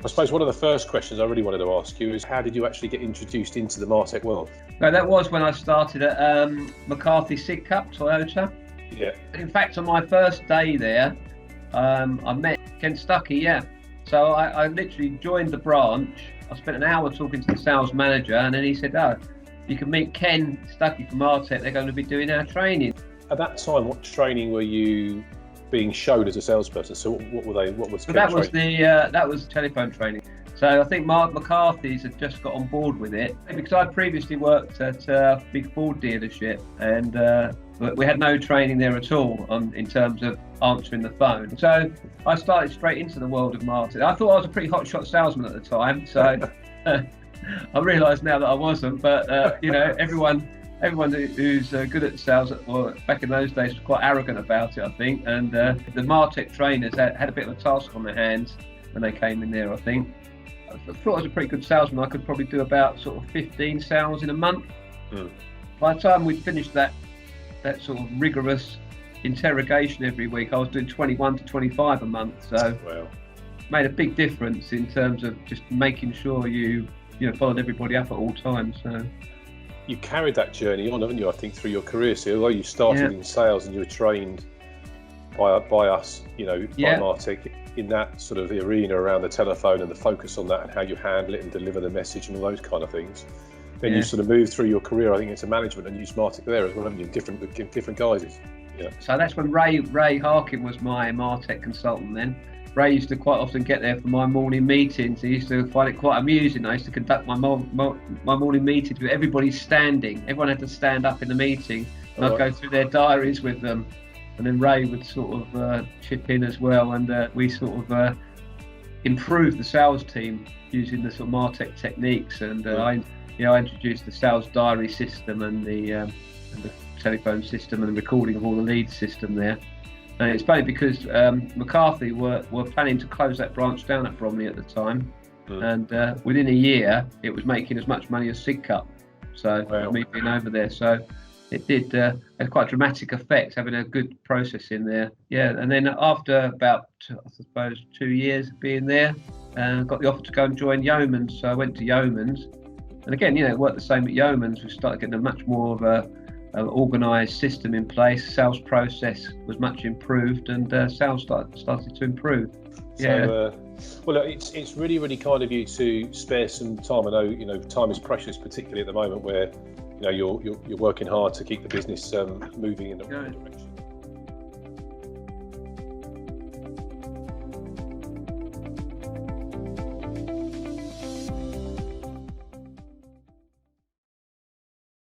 I suppose one of the first questions I really wanted to ask you is how did you actually get introduced into the Martec world? No, that was when I started at McCarthy Sig Cup, Toyota. Yeah. In fact, on my first day there, I met Ken Stuckey, yeah. So I literally joined the branch. I spent an hour talking to the sales manager, and then he said, "Oh, you can meet Ken Stuckey from Martec. They're going to be doing our training." At that time, what training were you being showed as a salesperson? So what were they? What was? So that was that was telephone training. So I think Mark McCarthy's had just got on board with it because I previously worked at a big Ford dealership, and we had no training there at all in terms of answering the phone. So I started straight into the world of Martec. I thought I was a pretty hotshot salesman at the time, so I realise now that I wasn't. But everyone who's good at sales, or back in those days, was quite arrogant about it, I think. And the Martec trainers had a bit of a task on their hands when they came in there, I think. I thought I was a pretty good salesman. I could probably do about sort of 15 sales in a month. By the time we'd finished that sort of rigorous interrogation every week, I was doing 21 to 25 a month. So wow. Made a big difference in terms of just making sure you followed everybody up at all times. So you carried that journey on, haven't you? I think through your career. So although you started in sales and you were trained by us, by Martec, in that sort of arena around the telephone and the focus on that and how you handle it and deliver the message and all those kind of things. Then you sort of moved through your career, I think, into management and used Martec there as well, haven't you? Different guises. Yeah. So that's when Ray Harkin was my Martec consultant then. Ray used to quite often get there for my morning meetings. He used to find it quite amusing. I used to conduct my morning meetings with everybody standing. Everyone had to stand up in the meeting, and I'd go through their diaries with them. And then Ray would sort of chip in as well, and we sort of improved the sales team using the sort of Martec techniques. And I introduced the sales diary system and the telephone system and the recording of all the leads system there. And it's funny because McCarthy were planning to close that branch down at Bromley at the time, and within a year it was making as much money as Sig Cup. So me being over there, so it did have quite a dramatic effect having a good process in there. Yeah, and then after about I suppose 2 years of being there, got the offer to go and join Yeomans. So I went to Yeomans, and again, it worked the same at Yeomans. We started getting a much more of an organised system in place. Sales process was much improved, and sales started to improve. So, well, it's really, really kind of you to spare some time. I know, time is precious, particularly at the moment where, you're working hard to keep the business moving in the right direction.